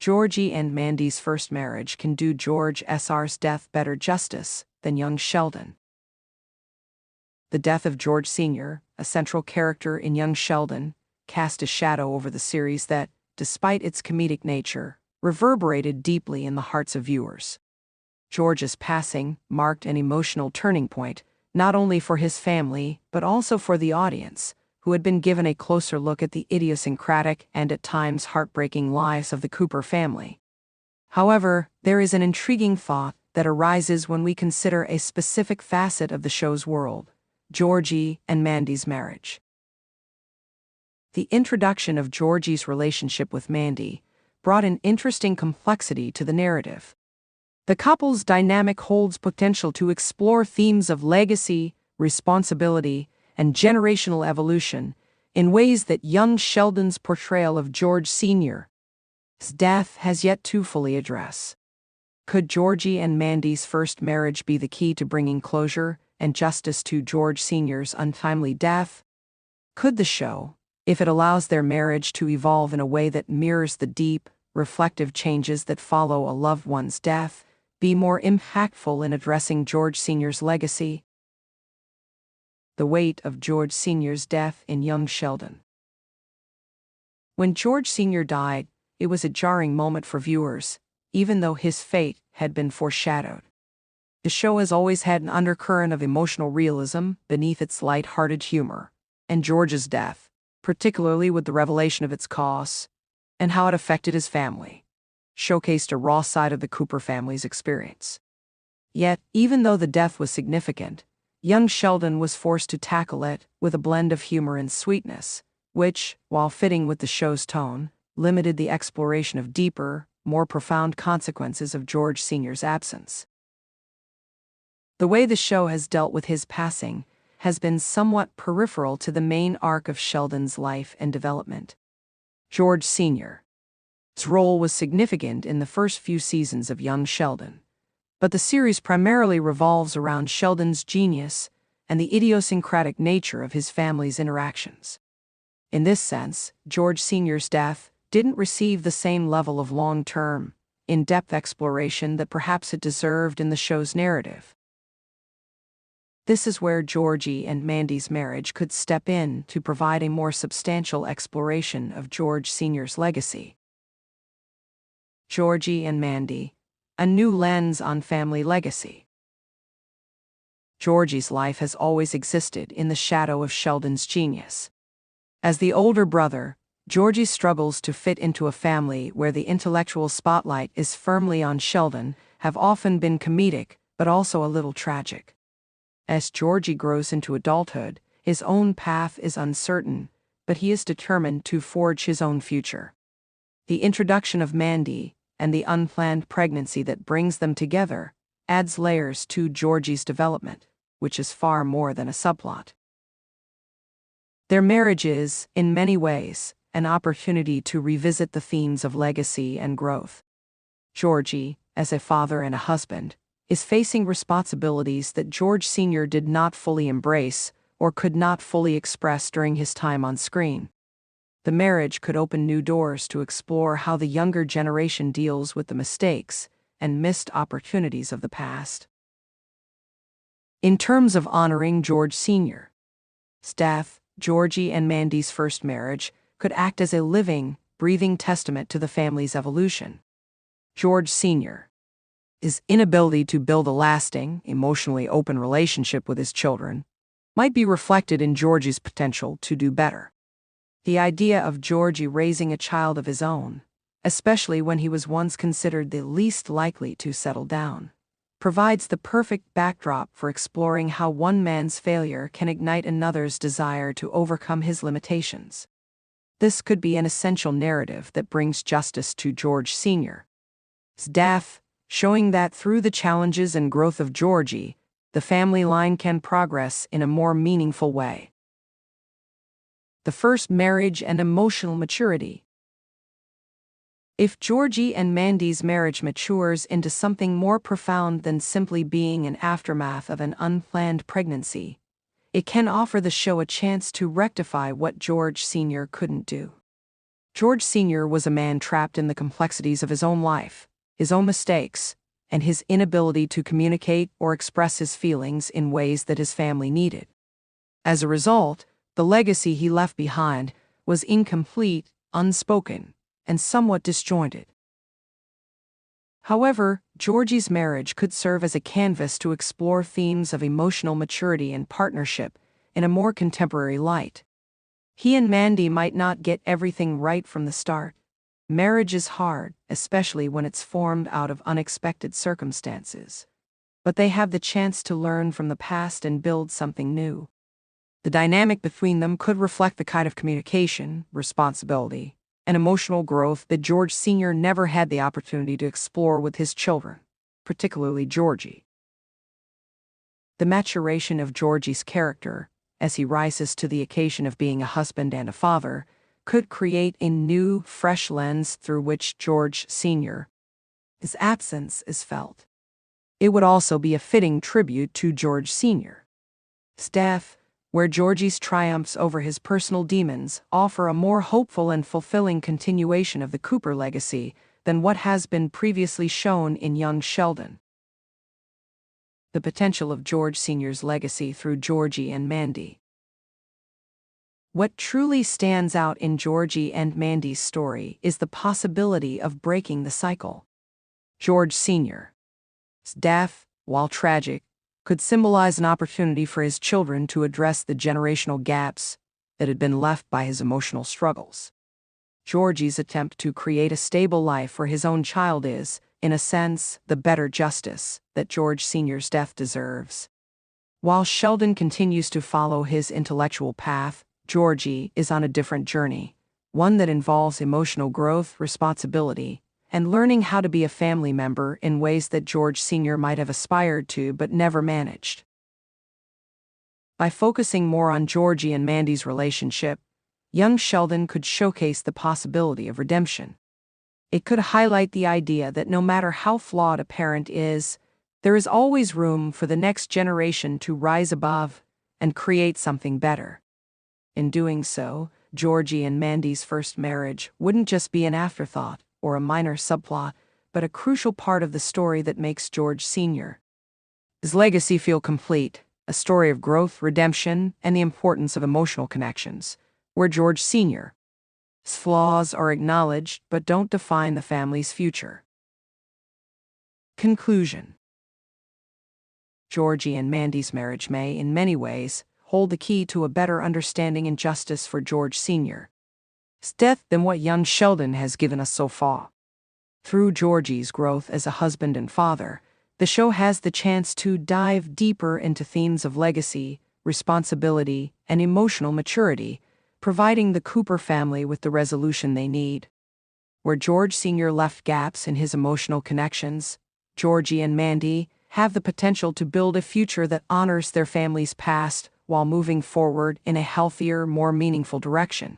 Georgie and Mandy's first marriage can do George Sr's death better justice than young Sheldon. The death of George Sr., a central character in young Sheldon, cast a shadow over the series that, despite its comedic nature, reverberated deeply in the hearts of viewers. George's passing marked an emotional turning point, not only for his family but also for the audience, who had been given a closer look at the idiosyncratic and at times heartbreaking lives of the Cooper family. However, there is an intriguing thought that arises when we consider a specific facet of the show's world: Georgie and Mandy's marriage. The introduction of Georgie's relationship with Mandy brought an interesting complexity to the narrative. The couple's dynamic holds potential to explore themes of legacy, responsibility, and generational evolution in ways that young Sheldon's portrayal of George Sr.'s death has yet to fully address. Could Georgie and Mandy's first marriage be the key to bringing closure and justice to George Sr.'s untimely death? Could the show, if it allows their marriage to evolve in a way that mirrors the deep, reflective changes that follow a loved one's death, be more impactful in addressing George Sr.'s legacy? The weight of George Sr.'s death in young Sheldon. When George Sr. died, it was a jarring moment for viewers, even though his fate had been foreshadowed. The show has always had an undercurrent of emotional realism beneath its light-hearted humor, and George's death, particularly with the revelation of its cause and how it affected his family, showcased a raw side of the Cooper family's experience. Yet, even though the death was significant, young Sheldon was forced to tackle it with a blend of humor and sweetness, which, while fitting with the show's tone, limited the exploration of deeper, more profound consequences of George Sr.'s absence. The way the show has dealt with his passing has been somewhat peripheral to the main arc of Sheldon's life and development. George Sr.'s role was significant in the first few seasons of young Sheldon, but the series primarily revolves around Sheldon's genius and the idiosyncratic nature of his family's interactions. In this sense, George Sr.'s death didn't receive the same level of long-term, in-depth exploration that perhaps it deserved in the show's narrative. This is where Georgie and Mandy's marriage could step in to provide a more substantial exploration of George Sr.'s legacy. Georgie and Mandy, a new lens on family legacy. Georgie's life has always existed in the shadow of Sheldon's genius. As the older brother, Georgie struggles to fit into a family where the intellectual spotlight is firmly on Sheldon, have often been comedic, but also a little tragic. As Georgie grows into adulthood, his own path is uncertain, but he is determined to forge his own future. The introduction of Mandy, and the unplanned pregnancy that brings them together, adds layers to Georgie's development, which is far more than a subplot. Their marriage is, in many ways, an opportunity to revisit the themes of legacy and growth. Georgie, as a father and a husband, is facing responsibilities that George Sr. did not fully embrace or could not fully express during his time on screen. The marriage could open new doors to explore how the younger generation deals with the mistakes and missed opportunities of the past. In terms of honoring George Sr.'s death, Georgie and Mandy's first marriage could act as a living, breathing testament to the family's evolution. George Sr. His inability to build a lasting, emotionally open relationship with his children might be reflected in Georgie's potential to do better. The idea of Georgie raising a child of his own, especially when he was once considered the least likely to settle down, provides the perfect backdrop for exploring how one man's failure can ignite another's desire to overcome his limitations. This could be an essential narrative that brings justice to George Sr.'s death, showing that through the challenges and growth of Georgie, the family line can progress in a more meaningful way. The first marriage and emotional maturity. If Georgie and Mandy's marriage matures into something more profound than simply being an aftermath of an unplanned pregnancy, it can offer the show a chance to rectify what George Sr. couldn't do. George Sr. was a man trapped in the complexities of his own life, his own mistakes, and his inability to communicate or express his feelings in ways that his family needed. As a result, the legacy he left behind was incomplete, unspoken, and somewhat disjointed. However, Georgie's marriage could serve as a canvas to explore themes of emotional maturity and partnership in a more contemporary light. He and Mandy might not get everything right from the start. Marriage is hard, especially when it's formed out of unexpected circumstances. But they have the chance to learn from the past and build something new. The dynamic between them could reflect the kind of communication, responsibility, and emotional growth that George Sr. never had the opportunity to explore with his children, particularly Georgie. The maturation of Georgie's character, as he rises to the occasion of being a husband and a father, could create a new, fresh lens through which George Sr.'s absence is felt. It would also be a fitting tribute to George Sr.'s death, where Georgie's triumphs over his personal demons offer a more hopeful and fulfilling continuation of the Cooper legacy than what has been previously shown in young Sheldon. The potential of George Sr.'s legacy through Georgie and Mandy. What truly stands out in Georgie and Mandy's story is the possibility of breaking the cycle. George Sr.'s death, while tragic, could symbolize an opportunity for his children to address the generational gaps that had been left by his emotional struggles. Georgie's attempt to create a stable life for his own child is, in a sense, the better justice that George Sr.'s death deserves. While Sheldon continues to follow his intellectual path, Georgie is on a different journey, one that involves emotional growth, responsibility, and learning how to be a family member in ways that George Sr. might have aspired to but never managed. By focusing more on Georgie and Mandy's relationship, young Sheldon could showcase the possibility of redemption. It could highlight the idea that no matter how flawed a parent is, there is always room for the next generation to rise above and create something better. In doing so, Georgie and Mandy's first marriage wouldn't just be an afterthought or a minor subplot, but a crucial part of the story that makes George Sr.'s legacy feel complete, a story of growth, redemption, and the importance of emotional connections, where George Sr.'s flaws are acknowledged but don't define the family's future. Conclusion. Georgie and Mandy's marriage may, in many ways, hold the key to a better understanding and justice for George Sr.'s death than what young Sheldon has given us so far. Through Georgie's growth as a husband and father, the show has the chance to dive deeper into themes of legacy, responsibility, and emotional maturity, providing the Cooper family with the resolution they need. Where George Sr. left gaps in his emotional connections, Georgie and Mandy have the potential to build a future that honors their family's past while moving forward in a healthier, more meaningful direction.